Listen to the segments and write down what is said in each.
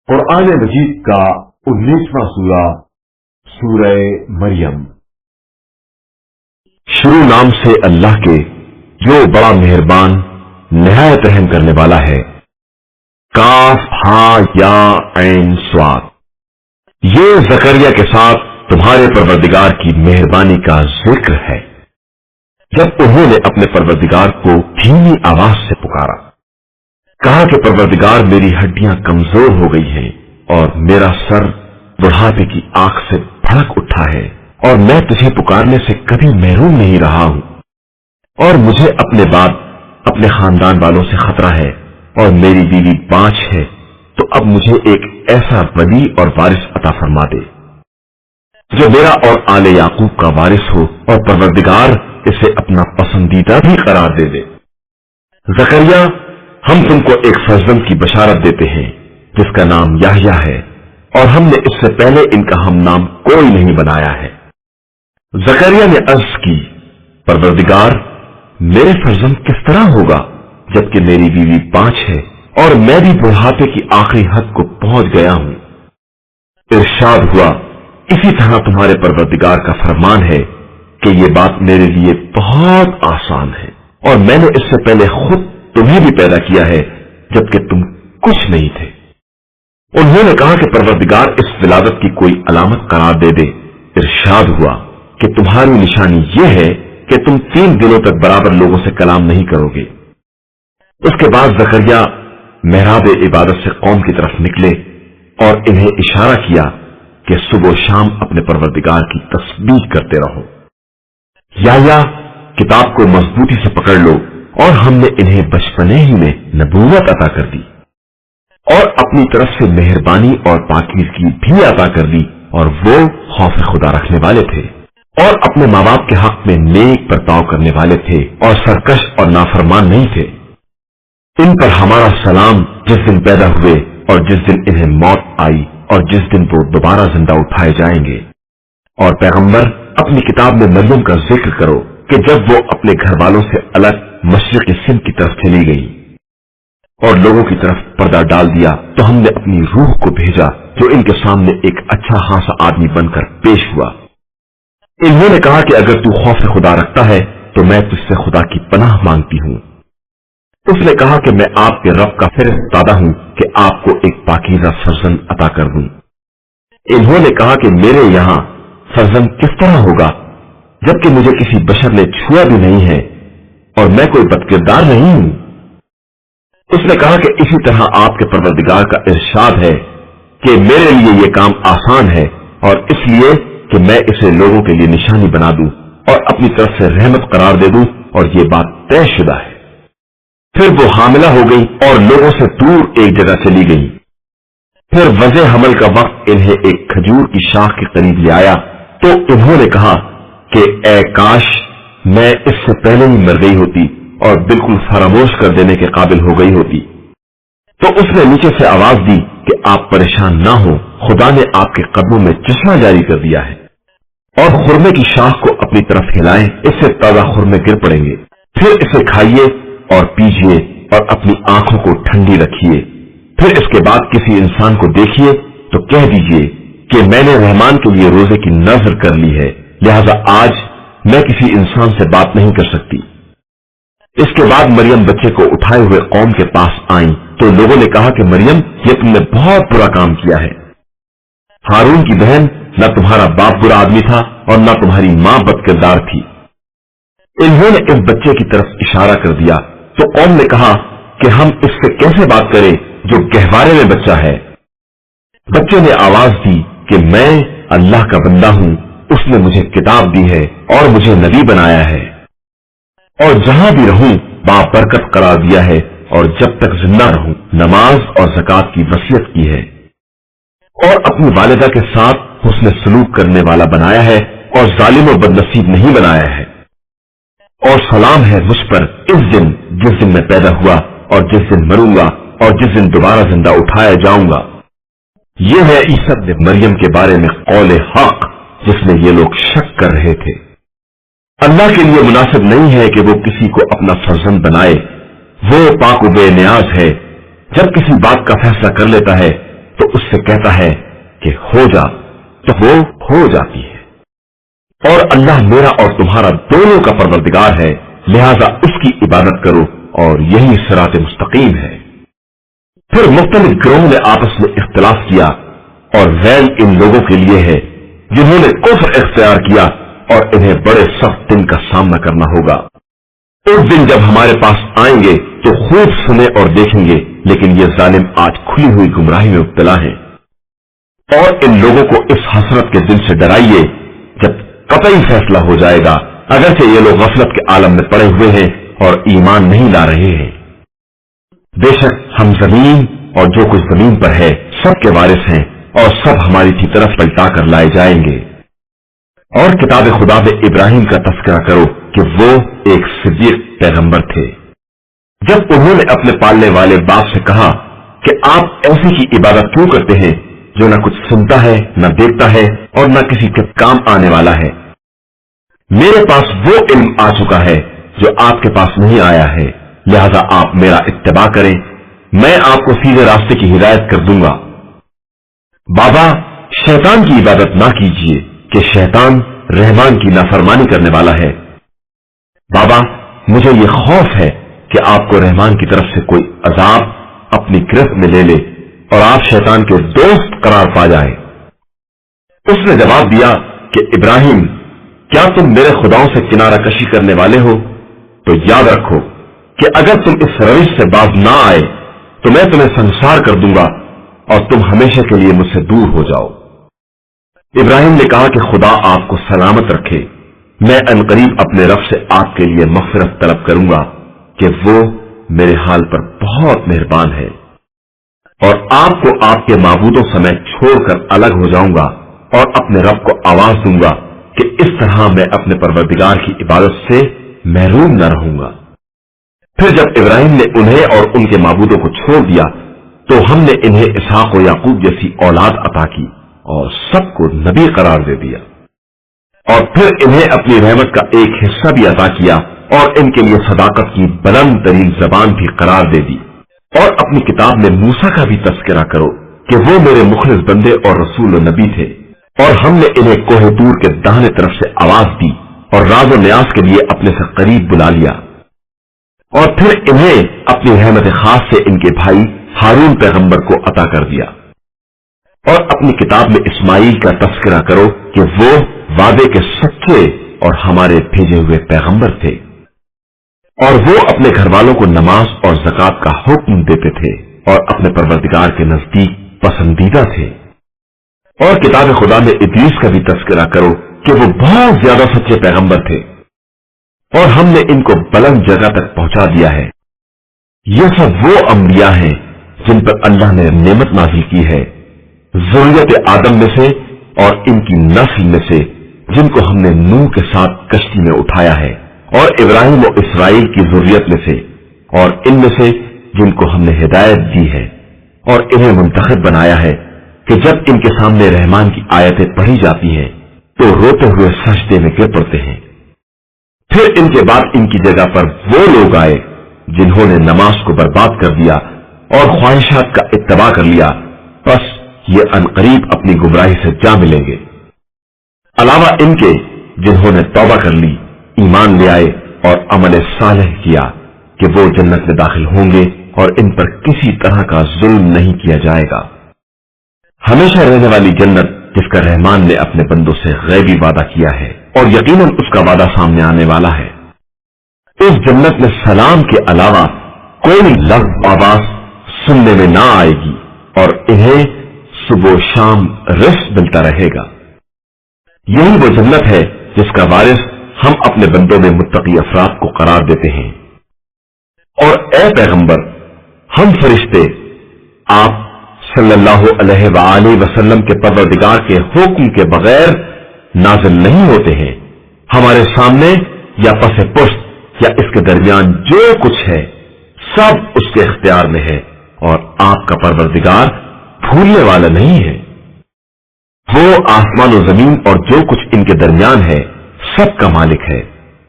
قرآن مجید کا 19واں سورہ سورہ مریم۔ شروع نام سے اللہ کے جو بڑا مہربان نہایت رحم کرنے والا ہے۔ کاف ہاں یا عین صاد۔ یہ زکریا کے ساتھ تمہارے پروردگار کی مہربانی کا ذکر ہے جب انہوں نے اپنے پروردگار کو دھیمی آواز سے پکارا، کہا کہ پروردگار میری ہڈیاں کمزور ہو گئی ہیں اور میرا سر بڑھاپے کی آنکھ سے بھڑک اٹھا ہے، اور میں تجھے پکارنے سے کبھی محروم نہیں رہا ہوں، اور مجھے اپنے بعد اپنے خاندان والوں سے خطرہ ہے، اور میری بیوی بانجھ ہے، تو اب مجھے ایک ایسا ولی اور وارث عطا فرما دے جو میرا اور آل یعقوب کا وارث ہو، اور پروردگار اسے اپنا پسندیدہ بھی قرار دے دے۔ زکریا، ہم تم کو ایک فرزند کی بشارت دیتے ہیں جس کا نام یحییٰ ہے، اور ہم نے اس سے پہلے ان کا ہم نام کوئی نہیں بنایا ہے۔ زکریا نے عرض کی، پروردگار، میرے فرزند کس طرح ہوگا جبکہ میری بیوی بانجھ ہے اور میں بھی بڑھاپے کی آخری حد کو پہنچ گیا ہوں۔ ارشاد ہوا، اسی طرح تمہارے پروردگار کا فرمان ہے کہ یہ بات میرے لیے بہت آسان ہے، اور میں نے اس سے پہلے خود تمہیں بھی پیدا کیا ہے جبکہ تم کچھ نہیں تھے۔ انہوں نے کہا کہ پروردگار اس ولادت کی کوئی علامت قرار دے دے۔ ارشاد ہوا کہ تمہاری نشانی یہ ہے کہ تم 3 دنوں تک برابر لوگوں سے کلام نہیں کرو گے۔ اس کے بعد زکریا محراب عبادت سے قوم کی طرف نکلے اور انہیں اشارہ کیا کہ صبح و شام اپنے پروردگار کی تسبیح کرتے رہو۔ یحییٰ، کتاب کو مضبوطی سے پکڑ لو، اور ہم نے انہیں بچپنے ہی میں نبوت عطا کر دی، اور اپنی طرف سے مہربانی اور پاکیزگی بھی عطا کر دی، اور وہ خوف خدا رکھنے والے تھے، اور اپنے ماں باپ کے حق میں نیک برتاؤ کرنے والے تھے، اور سرکش اور نافرمان نہیں تھے۔ ان پر ہمارا سلام جس دن پیدا ہوئے اور جس دن انہیں موت آئی اور جس دن وہ دوبارہ زندہ اٹھائے جائیں گے۔ اور پیغمبر، اپنی کتاب میں مریم کا ذکر کرو کہ جب وہ اپنے گھر والوں سے الگ مشرق سندھ کی طرف چلی گئی اور لوگوں کی طرف پردہ ڈال دیا، تو ہم نے اپنی روح کو بھیجا جو ان کے سامنے ایک اچھا خاصا آدمی بن کر پیش ہوا۔ انہوں نے کہا کہ اگر تو خوف خدا رکھتا ہے تو میں تجھ سے خدا کی پناہ مانگتی ہوں۔ اس نے کہا کہ میں آپ کے رب کا فرزندہ ہوں کہ آپ کو ایک پاکیزہ فرزند عطا کر دوں۔ انہوں نے کہا کہ میرے یہاں فرزند کس طرح ہوگا جبکہ مجھے کسی بشر نے چھوا بھی نہیں ہے اور میں کوئی بدکردار نہیں ہوں۔ اس نے کہا کہ اسی طرح آپ کے پروردگار کا ارشاد ہے کہ میرے لیے یہ کام آسان ہے، اور اس لیے کہ میں اسے لوگوں کے لیے نشانی بنا دوں اور اپنی طرف سے رحمت قرار دے دوں، اور یہ بات طے شدہ ہے۔ پھر وہ حاملہ ہو گئی اور لوگوں سے دور ایک جگہ چلی گئی۔ پھر وضع حمل کا وقت انہیں ایک کھجور کی شاخ کے قریب لے آیا، تو انہوں نے کہا کہ اے کاش میں اس سے پہلے ہی مر گئی ہوتی اور بالکل فراموش کر دینے کے قابل ہو گئی ہوتی۔ تو اس نے نیچے سے آواز دی کہ آپ پریشان نہ ہو، خدا نے آپ کے قدموں میں چشمہ جاری کر دیا ہے، اور خرمے کی شاخ کو اپنی طرف ہلائیں، اس سے تازہ خرمے گر پڑیں گے۔ پھر اسے کھائیے اور پیجیے اور اپنی آنکھوں کو ٹھنڈی رکھیے۔ پھر اس کے بعد کسی انسان کو دیکھیے تو کہہ دیجیے کہ میں نے رحمان کے لیے روزے کی نذر کر لی ہے، لہذا آج میں کسی انسان سے بات نہیں کر سکتی۔ اس کے بعد مریم بچے کو اٹھائے ہوئے قوم کے پاس آئیں، تو لوگوں نے کہا کہ مریم، یہ تم نے بہت برا کام کیا ہے۔ ہارون کی بہن، نہ تمہارا باپ برا آدمی تھا اور نہ تمہاری ماں بد کردار تھی۔ انہوں نے اس بچے کی طرف اشارہ کر دیا، تو قوم نے کہا کہ ہم اس سے کیسے بات کریں جو گہوارے میں بچہ ہے۔ بچے نے آواز دی کہ میں اللہ کا بندہ ہوں، اس نے مجھے کتاب دی ہے اور مجھے نبی بنایا ہے، اور جہاں بھی رہوں بابرکت قرار دیا ہے، اور جب تک زندہ رہوں نماز اور زکوٰۃ کی وصیت کی ہے، اور اپنی والدہ کے ساتھ حسن سلوک کرنے والا بنایا ہے، اور ظالم و بدنصیب نہیں بنایا ہے۔ اور سلام ہے مجھ پر اس دن جس دن میں پیدا ہوا اور جس دن مروں گا اور جس دن دوبارہ زندہ اٹھایا جاؤں گا۔ یہ ہے عیسیٰ ابن مریم کے بارے میں قول حق جس میں یہ لوگ شک کر رہے تھے۔ اللہ کے لیے مناسب نہیں ہے کہ وہ کسی کو اپنا فرزند بنائے، وہ پاک و بے نیاز ہے۔ جب کسی بات کا فیصلہ کر لیتا ہے तो उससे कहता है कि हो जा, तो वो हो जाती है। और अल्लाह मेरा और तुम्हारा दोनों का परवरदिगार है, लिहाजा उसकी इबादत करो और यही सिरात मुस्तकीम है। फिर मुख्तलिफ गिरोहों ने आपस में इख्तिलाफ किया और वैल इन लोगों के लिए है जिन्होंने कुफ्र इख्तियार किया और इन्हें बड़े सख्त दिन का सामना करना होगा। उस दिन जब हमारे पास आएंगे तो खूब सुने और देखेंगे, लेकिन ये जालिम आज खुली हुई गुमराही में मुब्तला है। और इन लोगों को इस हसरत के दिन से डराइए जब कतई फैसला हो जाएगा, अगरचे ये लोग गफलत के आलम में पड़े हुए हैं और ईमान नहीं ला रहे हैं। बेशक हम जमीन और जो कुछ जमीन पर है सब के वारिस हैं और सब हमारी की तरफ पलटा कर लाए जाएंगे। और किताब खुदा में इब्राहिम का तस्करा करो कि वो एक सिद्दीक पैगंबर थे। जब उन्होंने अपने पालने वाले बाप से कहा कि आप ऐसी की इबादत क्यों करते हैं जो न कुछ सुनता है, न देखता है और न किसी के काम आने वाला है। मेरे पास वो इल्म आ चुका है जो आपके पास नहीं आया है, लिहाजा आप मेरा इत्तिबा करें, मैं आपको सीधे रास्ते की हिदायत कर दूंगा। बाबा, शैतान की इबादत ना कीजिए कि शैतान रहमान की नाफरमानी करने वाला है। बाबा, मुझे ये खौफ है कि आपको रहमान की तरफ से कोई अजाब अपनी गिरफ्त में ले ले और आप शैतान के दोस्त करार पा जाए। उसने जवाब दिया कि इब्राहिम, क्या तुम मेरे खुदाओं से किनारा कशी करने वाले हो? तो याद रखो कि अगर तुम इस रविश से बाज ना आए तो मैं तुम्हें संसार कर दूंगा और तुम हमेशा के लिए मुझसे दूर हो जाओ। इब्राहिम ने कहा कि खुदा आपको सलामत रखे, मैं अनकरीब अपने रब से आपके लिए मग़फ़िरत तलब करूंगा कि वो मेरे हाल पर बहुत मेहरबान है। और आपको आपके माबूदों समेत छोड़कर अलग हो जाऊंगा और अपने रब को आवाज दूंगा कि इस तरह मैं अपने परवरदिगार की इबादत से महरूम न रहूंगा। फिर जब इब्राहिम ने उन्हें और उनके माबूदों को छोड़ दिया तो हमने इन्हें इसहाक और याकूब जैसी औलाद अता की और सबको नबी करार दे दिया। और फिर इन्हें अपनी रहमत का एक हिस्सा भी अता किया और इनके लिए सदाकत की बुलंद तरीन जबान भी करार दे दी। और अपनी किताब में मूसा का भी तस्करा करो कि वो मेरे मुखलिस बंदे और रसूल और नबी थे। और हमने इन्हें कोहे तूर के दाहिने तरफ से आवाज दी और राज और न्यास के लिए अपने से करीब बुला लिया। और फिर इन्हें अपनी रहमत खास से इनके भाई हारून पैगंबर को अता कर दिया। और अपनी किताब में इस्माइल का तस्करा करो कि वो वादे के सच्चे और हमारे भेजे हुए पैगंबर थे। और वो अपने घर वालों को नमाज और ज़कात का हुक्म देते थे और अपने परवरदिगार के नजदीक पसंदीदा थे। और किताब खुदा में इब्लीस का भी तस्करा करो कि वो बहुत ज्यादा सच्चे पैगंबर थे और हमने इनको बुलंद जगह तक पहुंचा दिया है। ये सब वो अंबिया हैं जिन पर अल्लाह ने नेमत नाज़िल की है, ज़ुर्रियत आदम में से और इनकी नस्ल में से जिनको हमने नूह के साथ कश्ती में उठाया है, और इब्राहिम और इसराइल की ज़ुर्रियत में से और इनमें से जिनको हमने हिदायत दी है और इन्हें मुंतखब बनाया है कि जब इनके सामने रहमान की आयतें पढ़ी जाती हैं तो रोते हुए सजदे में गिर पड़ते हैं। फिर इनके बाद इनकी जगह पर वो लोग आए जिन्होंने नमाज को बर्बाद कर दिया और ख्वाहिशात का इत्तबा कर लिया, बस ये अनकरीब अपनी गुमराही से जा मिलेंगे। अलावा इनके जिन्होंने तौबा कर ली, ईमान ले आए और अमल सालेह किया कि वो जन्नत में दाखिल होंगे और इन पर किसी तरह का जुल्म नहीं किया जाएगा। हमेशा रहने वाली जन्नत जिसका रहमान ने अपने बंदों से गैबी वादा किया है और यकीनन उसका वादा सामने आने वाला है। इस जन्नत में सलाम के अलावा कोई लफ्ज़ आवाज सुनने में ना आएगी और इन्हें सुबह शाम रिज़्क़ मिलता रहेगा। यही वो जन्नत है जिसका वारिस हम अपने बंदों में मुत्तकी अफराद को करार देते हैं। और ए पैगंबर, हम फरिश्ते आप सल्लल्लाहु अलैहि वसल्लम के परवरदिगार के हुक्म के बगैर नाज़िल नहीं होते हैं। हमारे सामने या पसे पुश्त या इसके दरमियान जो कुछ है सब उसके इख्तियार में है और आपका परवरदिगार भूलने वाला नहीं है। वो आसमान और जमीन और जो कुछ इनके दरमियान है सब का मालिक है,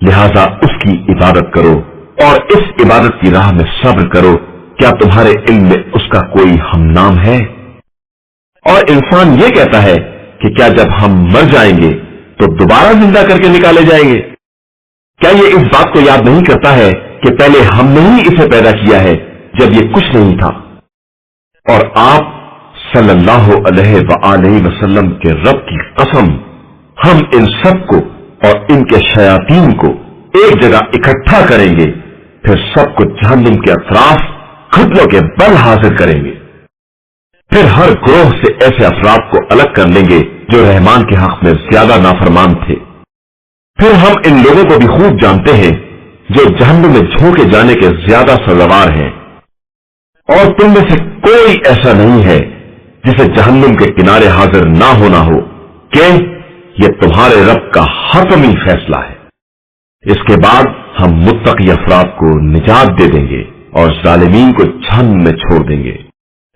लिहाजा उसकी इबादत करो और इस इबादत की राह में सब्र करो। क्या तुम्हारे इल्म में उसका कोई हमनाम है? और इंसान ये कहता है कि क्या जब हम मर जाएंगे तो दोबारा जिंदा करके निकाले जाएंगे? क्या ये इस बात को याद नहीं करता है कि पहले हमने ही इसे पैदा किया है जब ये कुछ नहीं था? और आप सल्लल्लाहु अलैहि वसल्लम के रब की कसम, हम इन सब को और इनके शयातीन को एक जगह इकट्ठा करेंगे, फिर सबको जहन्नुम के अतराफ घुटनों के बल हाजिर करेंगे। फिर हर ग्रोह से ऐसे अफराद को अलग कर लेंगे जो रहमान के हक में ज्यादा नाफरमान थे। फिर हम इन लोगों को भी खूब जानते हैं जो जहन्नुम में झोंके जाने के ज्यादा सजावार हैं, और तुम में से कोई ऐसा नहीं है जिसे जहन्नुम के किनारे हाजिर ना होना हो कि यह तुम्हारे रब का हतमी फैसला है। इसके बाद हम मुत्तकी अफराद को निजात दे देंगे और जालिमीन को जहन्नुम में छोड़ देंगे।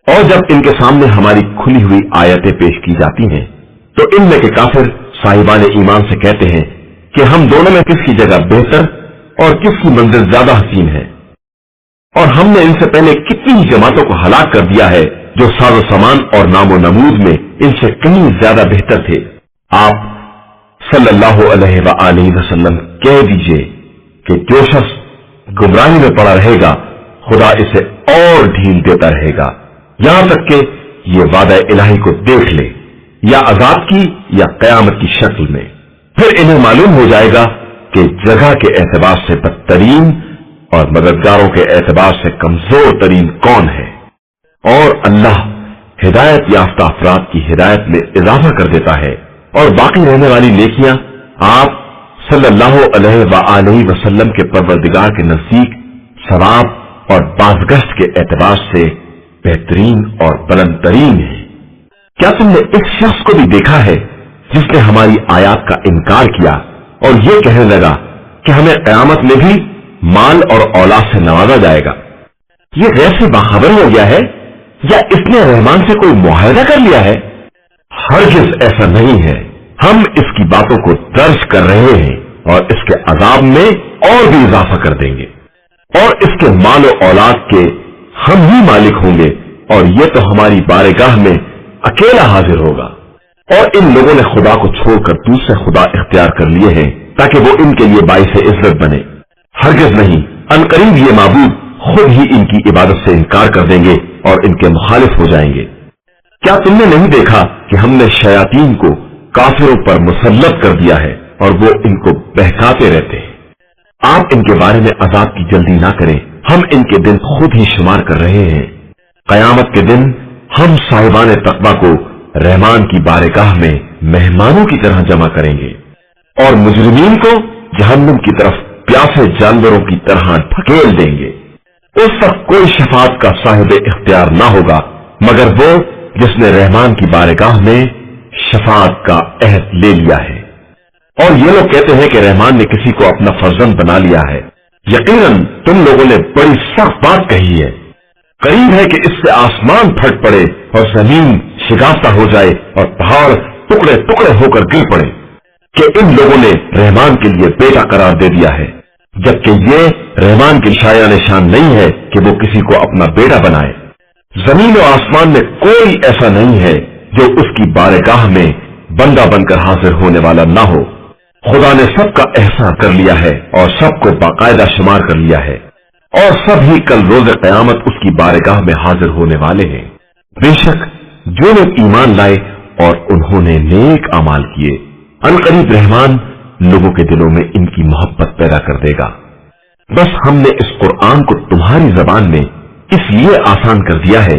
और जब इनके सामने हमारी खुली हुई आयतें पेश की जाती हैं तो इनमें के काफिर साहिबान ईमान से कहते हैं कि हम दोनों में किसकी जगह बेहतर और किसकी मंजिल ज्यादा हसीन है, और हमने इनसे पहले कितनी ही जमातों को हलाक कर दिया है जो साजो सामान और नामो नमूद में इनसे कहीं ज्यादा बेहतर थे। आप सल्लल्लाहु अलैहि वसल्लम कह दीजिए कि जो शख्स गुमराही में पड़ा रहेगा खुदा इसे और ढील देता रहेगा, यहां तक कि ये वादा इलाही को देख ले, या अजाब की या कयामत की शक्ल में। फिर इन्हें मालूम हो जाएगा कि जगह के एतबार से बदतरीन और मददगारों के एतबार से कमजोर तरीन कौन है। और अल्लाह हिदायत याफ्ता अफराद की हिदायत में इजाफा कर देता है, और बाकी रहने वाली नेकियां आप सल्लल्लाहु अलैहि वसल्लम के परवरदिगार के नजदीक सवाब और बाज़गश्त के एतबार से बेहतरीन और बुलंद तरीन है। क्या तुमने इस शख्स को भी देखा है जिसने हमारी आयात का इनकार किया और ये कहने लगा कि हमें कयामत में भी माल और औलाद से नवाजा जाएगा? ये गैर से बाखबर हो गया है या इसने रहमान से कोई मुआहदा कर लिया है? हरगिज़ ऐसा नहीं है। हम इसकी बातों को दर्ज कर रहे हैं और इसके अजाब में और भी इजाफा कर देंगे, और इसके माल और औलाद के हम ही मालिक होंगे, और ये तो हमारी बारगाह में अकेला हाजिर होगा। और इन लोगों ने खुदा को छोड़कर दूसरे खुदा इख्तियार कर लिए हैं ताकि वो इनके लिए बाइस इज्जत बने। हरगिज़ नहीं, अनकरीब ये माबूद खुद ही इनकी इबादत से इनकार कर देंगे और इनके मुखालिफ हो जाएंगे। क्या तुमने नहीं देखा कि हमने शयातीन को काफिरों पर मुसल्लत कर दिया है और वो इनको बहकाते रहते हैं? आप इनके बारे में अजाब की जल्दी ना करें, हम इनके दिन खुद ही शुमार कर रहे हैं। कयामत के दिन हम साहिबान तकवा को रहमान की बारगाह में मेहमानों की तरह जमा करेंगे और मुजरिमीन को जहन्नुम की तरफ प्यासे जानवरों की तरह ढकेल देंगे। उस वक्त कोई शफात का साहिब इख्तियार ना होगा मगर वो जिसने रहमान की बारगाह में शफात का अहद ले लिया है। और ये लोग कहते हैं कि रहमान ने किसी को अपना फर्जंद बना लिया है। यकीनन तुम लोगों ने बड़ी सख्त बात कही है। करीब है कि इससे आसमान फट पड़े और जमीन शिगाफ्ता हो जाए और पहाड़ टुकड़े टुकड़े होकर गिर पड़े कि इन लोगों ने रहमान के लिए बेटा करार दे दिया है, जबकि ये रहमान की शाया निशान नहीं है कि वो किसी को अपना बेटा बनाए। जमीन और आसमान में कोई ऐसा नहीं है जो उसकी बारगाह में बंदा बनकर हाजिर होने वाला ना हो। खुदा ने सबका एहसान कर लिया है और सबको बाकायदा शुमार कर लिया है, और सब ही कल रोज कयामत उसकी बारगाह में हाजिर होने वाले हैं। बेशक जो लोग ईमान लाए और उन्होंने नेक अमाल किए, अनकरीब रहमान लोगों के दिलों में इनकी मोहब्बत पैदा कर देगा। बस हमने इस कुरान को तुम्हारी जबान में इसलिए आसान कर दिया है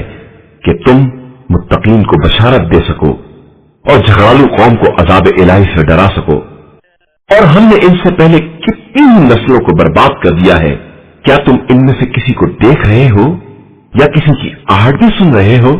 कि तुम मुत्तकीन को बशारत दे सको और झगड़ालू कौम को अजाब इलाही से डरा सको। और हमने इनसे पहले कितनी नस्लों को बर्बाद कर दिया है। क्या तुम इनमें से किसी को देख रहे हो या किसी की आहट भी सुन रहे हो?